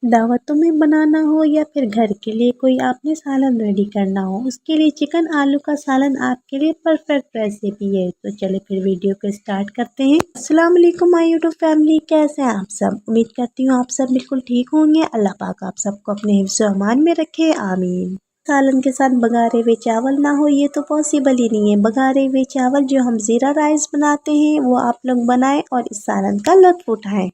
दावतों में बनाना हो या फिर घर के लिए कोई आपने सालन रेडी करना हो, उसके लिए चिकन आलू का सालन आपके लिए परफेक्ट रेसिपी है। तो चले फिर वीडियो को स्टार्ट करते हैं। अस्सलाम वालेकुम माय यूट्यूब फैमिली, कैसे हैं आप सब। उम्मीद करती हूँ आप सब बिल्कुल ठीक होंगे। अल्लाह पाक आप सबको अपने हिफ्ज़ व अमान में रखे, आमीन। सालन के साथ बघारे हुए चावल ना हो ये तो पॉसिबल ही नहीं है। बघारे हुए चावल जो हम जीरा राइस बनाते हैं वो आप लोग बनाएं और इस सालन का लुत्फ उठाएं।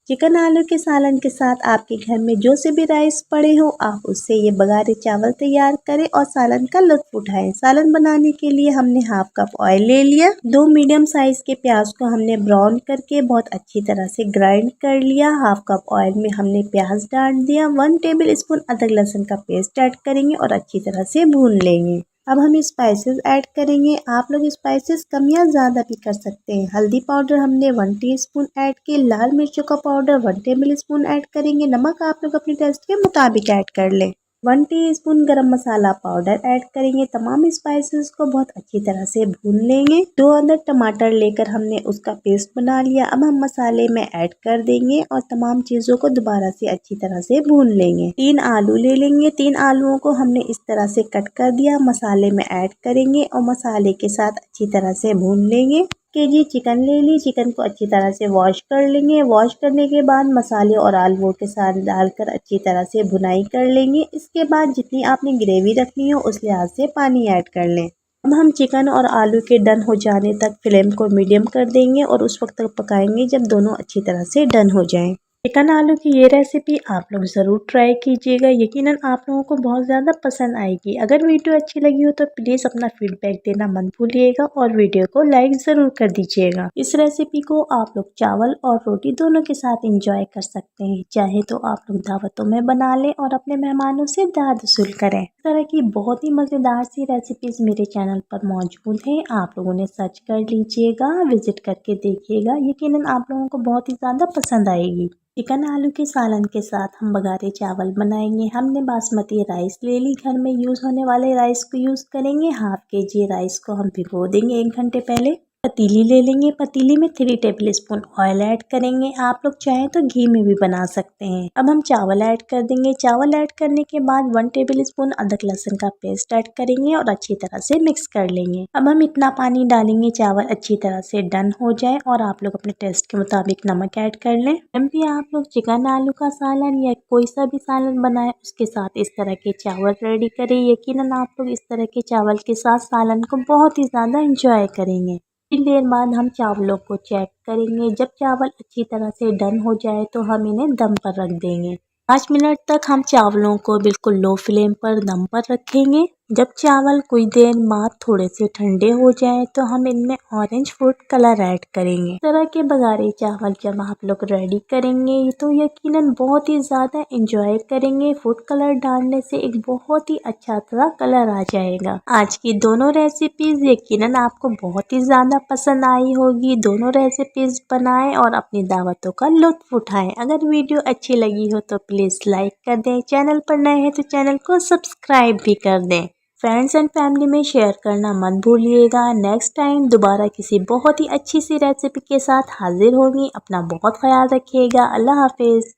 चिकन आलू के सालन के साथ आपके घर में जो से भी राइस पड़े हो आप उससे ये बघारे चावल तैयार करें और सालन का लुत्फ उठाएं। सालन बनाने के लिए हमने हाफ कप ऑयल ले लिया। 2 मीडियम साइज के प्याज को हमने ब्राउन करके बहुत अच्छी तरह से ग्राइंड कर लिया। हाफ कप ऑयल में हमने प्याज डाल दिया। 1 टेबल स्पून अदरक लहसुन का पेस्ट ऐड करेंगे और अच्छी तरह से भून लेंगे। अब हम स्पाइसेस ऐड करेंगे। आप लोग स्पाइसेस कम या ज़्यादा भी कर सकते हैं। हल्दी पाउडर हमने 1 टीस्पून ऐड किया। लाल मिर्चों का पाउडर 1 टेबल स्पून ऐड करेंगे। नमक आप लोग अपने टेस्ट के मुताबिक ऐड कर लें। 1 टीस्पून गरम मसाला पाउडर ऐड करेंगे। तमाम स्पाइसेस को बहुत अच्छी तरह से भून लेंगे। 2 अदर टमाटर लेकर हमने उसका पेस्ट बना लिया। अब हम मसाले में ऐड कर देंगे और तमाम चीज़ों को दोबारा से अच्छी तरह से भून लेंगे। 3 आलू ले लेंगे। 3 आलूओं को हमने इस तरह से कट कर दिया। मसाले में ऐड करेंगे और मसाले के साथ अच्छी तरह से भून लेंगे। केजी चिकन ले ली। चिकन को अच्छी तरह से वॉश कर लेंगे। वॉश करने के बाद मसाले और आलूओं के साथ डालकर अच्छी तरह से भुनाई कर लेंगे। इसके बाद जितनी आपने ग्रेवी रखनी हो उस लिहाज से पानी ऐड कर लें। अब हम चिकन और आलू के डन हो जाने तक फ्लेम को मीडियम कर देंगे और उस वक्त तक पकाएंगे जब दोनों अच्छी तरह से डन हो जाएं। चिकन आलू की ये रेसिपी आप लोग ज़रूर ट्राई कीजिएगा। यकीनन आप लोगों को बहुत ज़्यादा पसंद आएगी। अगर वीडियो अच्छी लगी हो तो प्लीज़ अपना फीडबैक देना मत भूलिएगा और वीडियो को लाइक ज़रूर कर दीजिएगा। इस रेसिपी को आप लोग चावल और रोटी दोनों के साथ इंजॉय कर सकते हैं। चाहे तो आप लोग दावतों में बना लें और अपने मेहमानों से दाद वसूल करें। इस तरह की बहुत ही मज़ेदार सी रेसिपीज़ मेरे चैनल पर मौजूद हैं। आप लोगों ने सर्च कर लीजिएगा, विजिट करके देखिएगा। यकीनन आप लोगों को बहुत ही ज़्यादा पसंद आएगी। चिकन आलू के सालन के साथ हम बघारे चावल बनाएंगे। हमने बासमती राइस ले ली। घर में यूज़ होने वाले राइस को यूज़ करेंगे। हाफ केजी राइस को हम भिगो देंगे 1 घंटे पहले। पतीली ले लेंगे। पतीली में 3 टेबल स्पून ऑयल ऐड करेंगे। आप लोग चाहें तो घी में भी बना सकते हैं। अब हम चावल ऐड कर देंगे। चावल ऐड करने के बाद 1 टेबल स्पून अदरक लहसुन का पेस्ट ऐड करेंगे और अच्छी तरह से मिक्स कर लेंगे। अब हम इतना पानी डालेंगे चावल अच्छी तरह से डन हो जाए और आप लोग अपने टेस्ट के मुताबिक नमक ऐड कर लें। जब भी आप लोग चिकन आलू का सालन या कोई सा भी सालन बनाए उसके साथ इस तरह के चावल रेडी करें। यकीनन आप लोग इस तरह के चावल के साथ सालन को बहुत ही ज़्यादा इंजॉय करेंगे। कुछ देर बाद हम चावलों को चेक करेंगे। जब चावल अच्छी तरह से डन हो जाए तो हम इन्हें दम पर रख देंगे। 5 मिनट तक हम चावलों को बिल्कुल लो फ्लेम पर दम पर रखेंगे। जब चावल कुछ देर बाद थोड़े से ठंडे हो जाएं तो हम इनमें ऑरेंज फूड कलर ऐड करेंगे। इस तरह के बघारे चावल जब आप लोग रेडी करेंगे तो यकीनन बहुत ही ज़्यादा इंजॉय करेंगे। फूड कलर डालने से एक बहुत ही अच्छा सा कलर आ जाएगा। आज की दोनों रेसिपीज यकीनन आपको बहुत ही ज़्यादा पसंद आई होगी। दोनों रेसिपीज बनाएं और अपनी दावतों का लुत्फ उठाएं। अगर वीडियो अच्छी लगी हो तो प्लीज़ लाइक कर दें। चैनल पर नए हैं तो चैनल को सब्सक्राइब भी कर दें। फ्रेंड्स एंड फैमिली में शेयर करना मत भूलिएगा। नेक्स्ट टाइम दोबारा किसी बहुत ही अच्छी सी रेसिपी के साथ हाजिर होंगी। अपना बहुत ख्याल रखिएगा। अल्लाह हाफिज़।